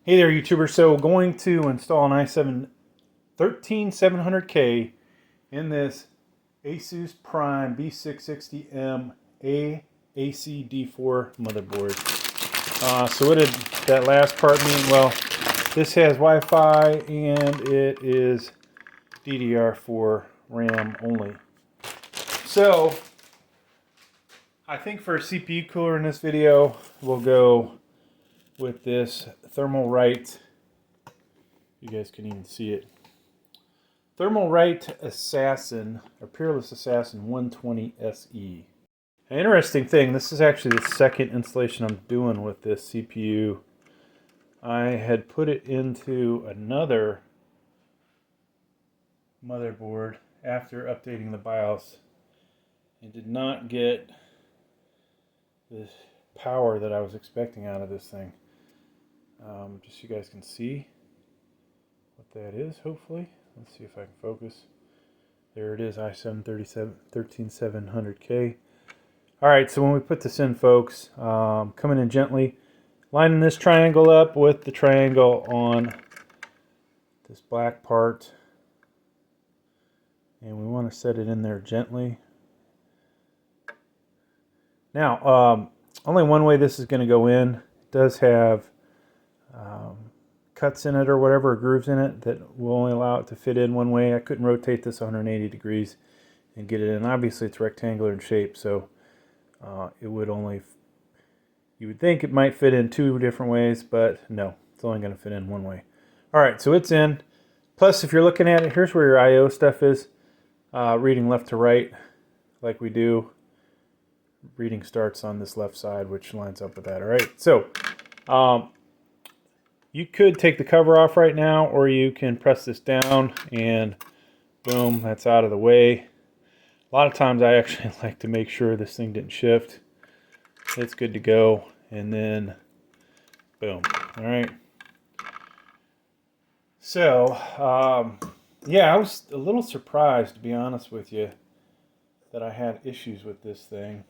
Hey there, YouTuber. So going to install an i7-13700k in this Asus Prime B660-A AC-D4 motherboard. So what did that last part mean? Well, this has Wi-Fi and it is DDR4 RAM only. So I think for a CPU cooler in this video, we'll go with this Thermalright. You guys can even see it. Thermalright Assassin, or Peerless Assassin 120 SE. An interesting thing, this is actually the second installation I'm doing with this CPU. I had put it into another motherboard after updating the BIOS and did not get the power that I was expecting out of this thing. Just so you guys can see what that is, hopefully. Let's see if I can focus. There it is, i7-13700k. Alright, so when we put this in, folks, coming in gently, lining this triangle up with the triangle on this black part. And we want to set it in there gently. Now, only one way this is going to go in. It does have cuts in it or whatever, or grooves in it that will only allow it to fit in one way. I couldn't rotate this 180 degrees and get it in. Obviously it's rectangular in shape, so it would only, you would think it might fit in two different ways, but no, it's only going to fit in one way. Alright, so it's in. Plus, if you're looking at it, here's where your I/O stuff is. Reading left to right like we do. Reading starts on this left side, which lines up with that. Alright, so you could take the cover off right now, or you can press this down and boom, that's out of the way. A lot of times I actually like to make sure this thing didn't shift. It's good to go, and then boom. Alright. So, yeah, I was a little surprised, to be honest with you, that I had issues with this thing.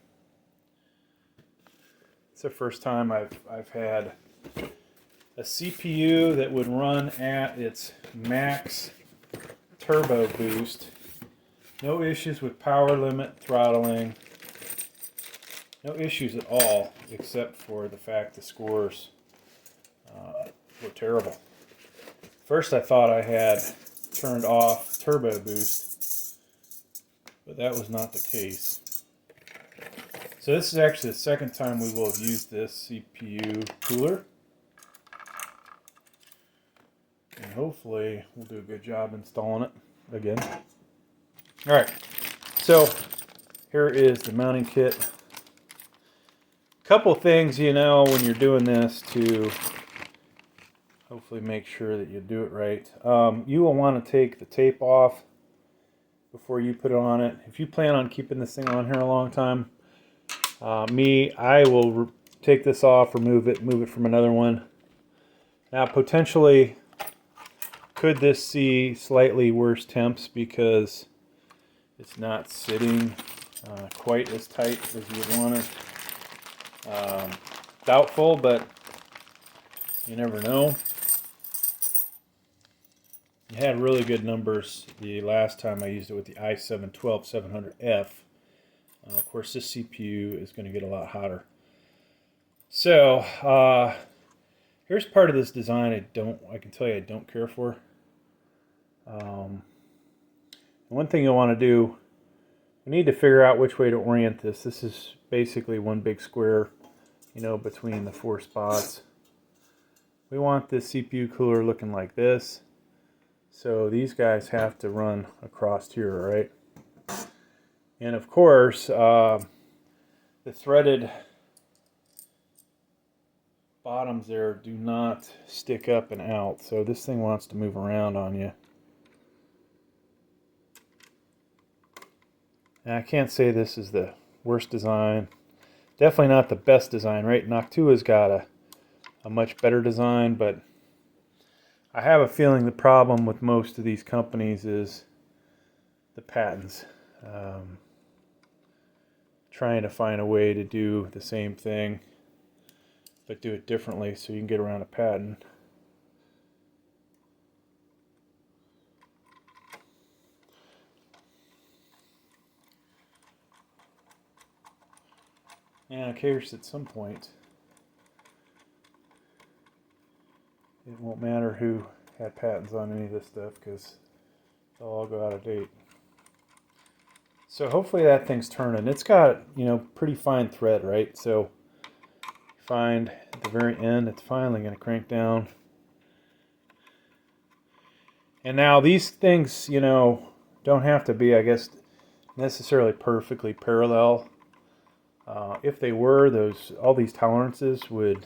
It's the first time I've had a CPU that would run at its max turbo boost. No issues with power limit throttling. No issues at all, except for the fact the scores were terrible. First I thought I had turned off turbo boost, but that was not the case. So this is actually the second time we will have used this CPU cooler. And hopefully we'll do a good job installing it again. Alright, so here is the mounting kit. Couple things, you know, when you're doing this to hopefully make sure that you do it right. You will want to take the tape off before you put it on it. If you plan on keeping this thing on here a long time, I will take this off, remove it from another one. Now potentially could this see slightly worse temps because it's not sitting quite as tight as you would want it. Doubtful, but you never know. It had really good numbers the last time I used it with the I7-12700F. Of course, this CPU is going to get a lot hotter. So, here's part of this design I can tell you I don't care for. One thing you'll want to do, we need to figure out which way to orient this. This is basically one big square, you know, between the four spots. We want this CPU cooler looking like this. So these guys have to run across here, right? And of course, the threaded bottoms there do not stick up and out. So this thing wants to move around on you. And I can't say this is the worst design. Definitely not the best design, right? Noctua's got a much better design, but I have a feeling the problem with most of these companies is the patents. Trying to find a way to do the same thing, but do it differently so you can get around a patent. And in case at some point it won't matter who had patents on any of this stuff, because they'll all go out of date. So hopefully that thing's turning. It's got, you know, pretty fine thread, right? So find at the very end, it's finally going to crank down. And now these things, you know, don't have to be, I guess, necessarily perfectly parallel. If they were, all these tolerances would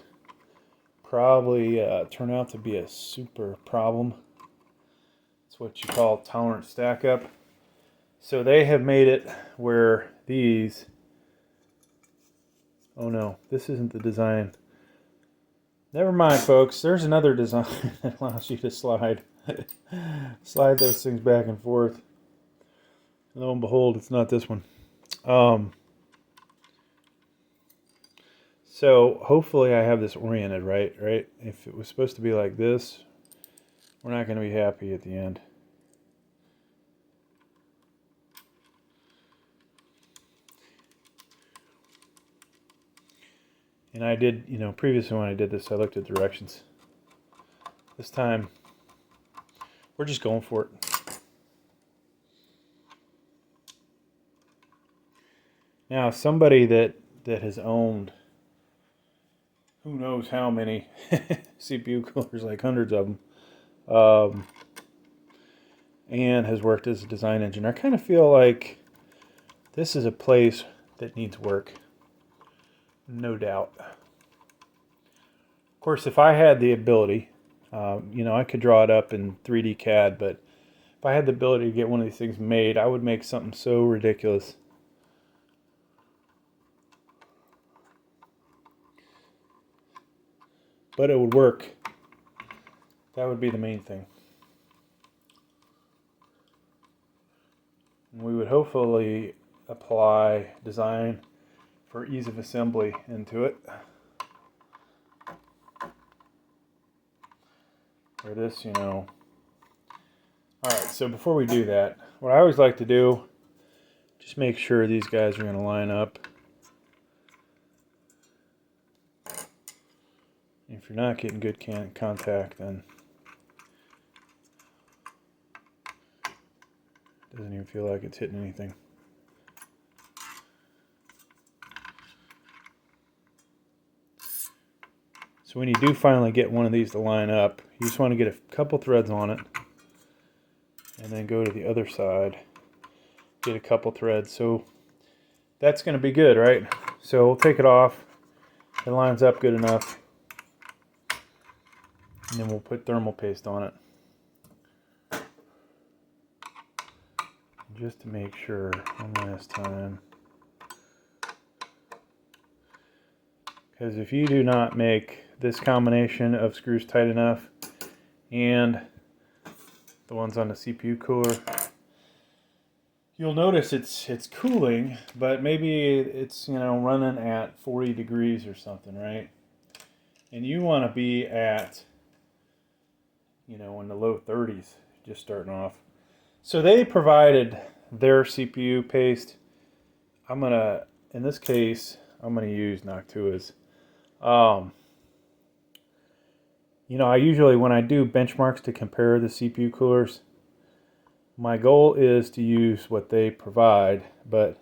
probably turn out to be a super problem. It's what you call tolerance stack up. So they have made it where these, oh no, this isn't the design. Never mind, folks, there's another design that allows you to slide those things back and forth. Lo and behold, it's not this one. So hopefully I have this oriented right? If it was supposed to be like this, we're not going to be happy at the end. And I did, you know, previously when I did this, I looked at directions. This time, we're just going for it. Now, somebody that has owned who knows how many CPU coolers, like hundreds of them, and has worked as a design engineer, I kind of feel like this is a place that needs work. No doubt. Of course, if I had the ability, you know, I could draw it up in 3D CAD, but if I had the ability to get one of these things made, I would make something so ridiculous. But it would work. That would be the main thing. And we would hopefully apply design for ease of assembly into it. Or this, you know. Alright, so before we do that, what I always like to do, just make sure these guys are going to line up. If you're not getting good contact, then it doesn't even feel like it's hitting anything. So when you do finally get one of these to line up, you just want to get a couple threads on it, and then go to the other side, get a couple threads. So that's going to be good, right? So we'll take it off. It lines up good enough. And then we'll put thermal paste on it. Just to make sure, one last time. Because if you do not make this combination of screws tight enough and the ones on the CPU cooler, you'll notice it's cooling, but maybe it's, you know, running at 40 degrees or something, right? And you want to be at, you know, in the low 30s, just starting off. So they provided their CPU paste. I'm gonna, in this case, I'm gonna use Noctua's. You know, I usually, when I do benchmarks to compare the CPU coolers, my goal is to use what they provide, but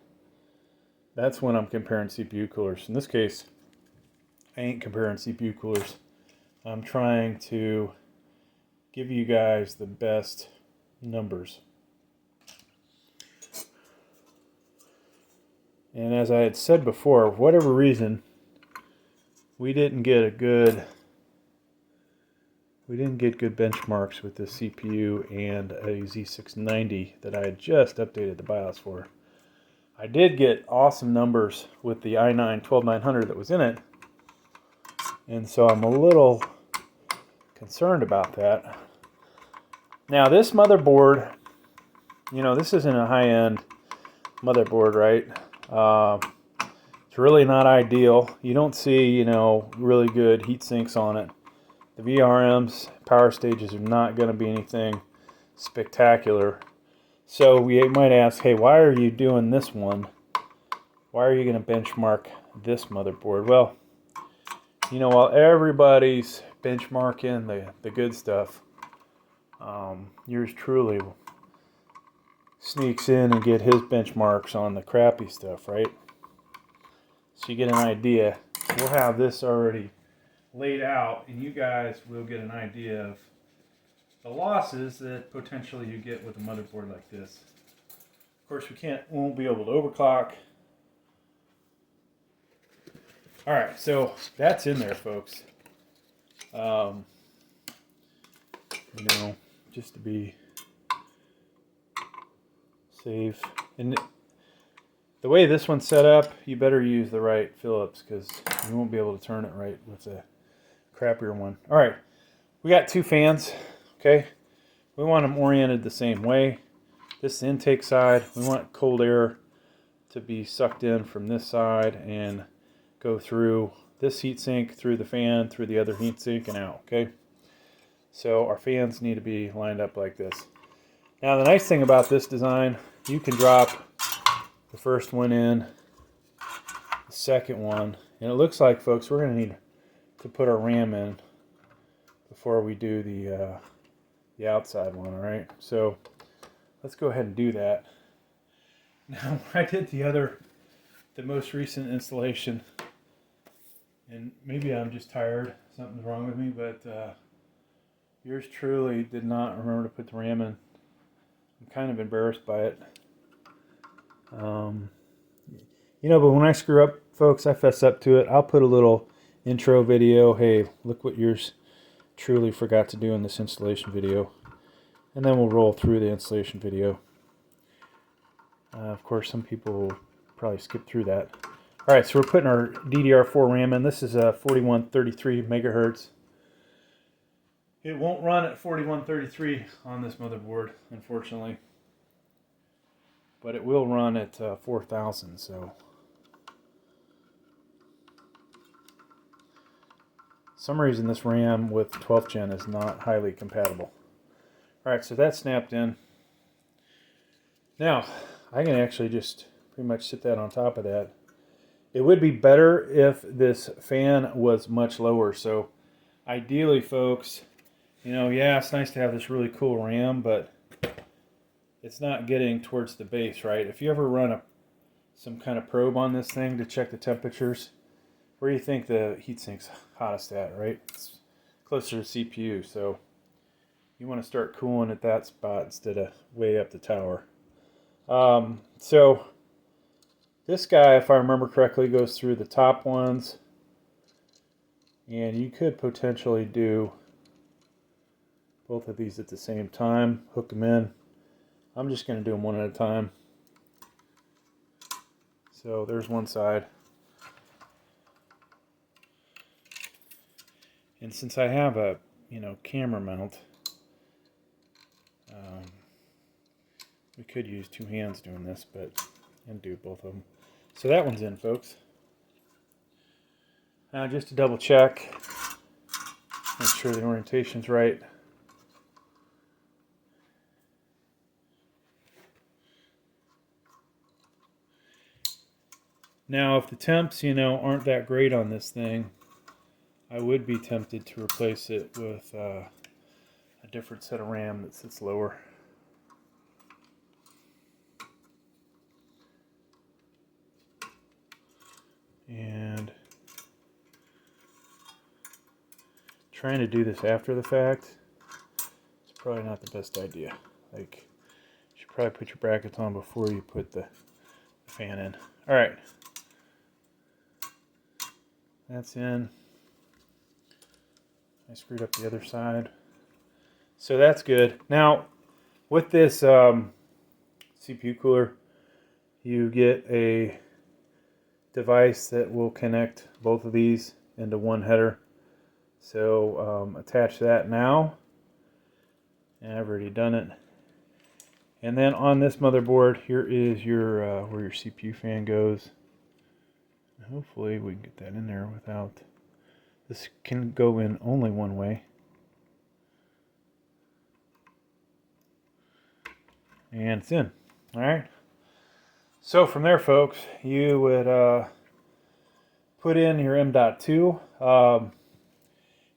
that's when I'm comparing CPU coolers. In this case, I ain't comparing CPU coolers. I'm trying to give you guys the best numbers. And as I had said before, for whatever reason, we didn't get good benchmarks with the CPU and a Z690 that I had just updated the BIOS for. I did get awesome numbers with the i9-12900 that was in it, and so I'm a little concerned about that. Now this motherboard, you know, this isn't a high-end motherboard, right? It's really not ideal. You don't see, you know, really good heat sinks on it. The VRMs, power stages, are not going to be anything spectacular. So we might ask, hey, why are you doing this one? Why are you going to benchmark this motherboard? Well, you know, while everybody's benchmarking the good stuff, yours truly sneaks in and get his benchmarks on the crappy stuff, right? So you get an idea. We'll have this already laid out, and you guys will get an idea of the losses that potentially you get with a motherboard like this. Of course, we won't be able to overclock. All right, so that's in there, folks. You know, just to be safe. And the way this one's set up, you better use the right Phillips, because you won't be able to turn it right with a crappier one. All right, we got two fans. Okay, we want them oriented the same way. This is the intake side. We want cold air to be sucked in from this side and go through this heatsink, through the fan, through the other heatsink, and out. Okay, so our fans need to be lined up like this. Now the nice thing about this design, you can drop the first one in, the second one, and it looks like, folks, we're going to need to put our RAM in before we do the outside one. All right, so let's go ahead and do that. Now, I did the most recent installation, and maybe I'm just tired, something's wrong with me, but yours truly did not remember to put the RAM in. I'm kind of embarrassed by it. You know, but when I screw up, folks, I fess up to it. I'll put a little intro video. Hey, look what yours truly forgot to do in this installation video. And then we'll roll through the installation video. Of course, some people will probably skip through that. All right, so we're putting our DDR4 RAM in. This is a 4133 megahertz. It won't run at 4133 on this motherboard, unfortunately. But it will run at 4000, so. For some reason this RAM with 12th gen is not highly compatible. Alright, so that's snapped in. Now, I can actually just pretty much sit that on top of that. It would be better if this fan was much lower. So ideally, folks, you know, yeah, it's nice to have this really cool RAM, but it's not getting towards the base, right? If you ever run some kind of probe on this thing to check the temperatures, where do you think the heatsink's hottest at, right? It's closer to CPU, so you want to start cooling at that spot instead of way up the tower. So this guy, if I remember correctly, goes through the top ones, and you could potentially do both of these at the same time, hook them in. I'm just going to do them one at a time. So there's one side. And since I have a, camera mount, we could use two hands doing this, but and do both of them. So that one's in, folks. Now just to double check, make sure the orientation's right. Now if the temps, aren't that great on this thing, I would be tempted to replace it with a different set of RAM that sits lower. And trying to do this after the fact, it's probably not the best idea. Like, you should probably put your brackets on before you put the fan in. All right, that's in. I screwed up the other side. So that's good. Now, with this CPU cooler, you get a device that will connect both of these into one header. So attach that now. And I've already done it. And then on this motherboard, here is your where your CPU fan goes. Hopefully we can get that in there without. This can go in only one way. And it's in. Alright. So from there, folks, you would put in your M.2.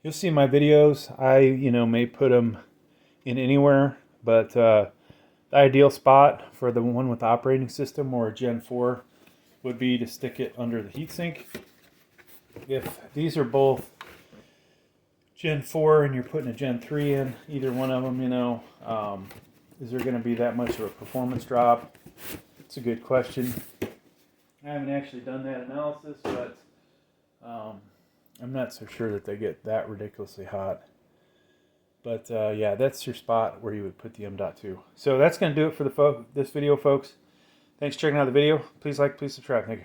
You'll see my videos. I may put them in anywhere, but the ideal spot for the one with the operating system or a Gen 4 would be to stick it under the heatsink. If these are both Gen 4 and you're putting a Gen 3 in, either one of them, is there going to be that much of a performance drop? It's a good question. I haven't actually done that analysis, but I'm not so sure that they get that ridiculously hot. But yeah, that's your spot where you would put the M.2. So that's going to do it for this video, folks. Thanks for checking out the video. Please like, please subscribe. Thank you.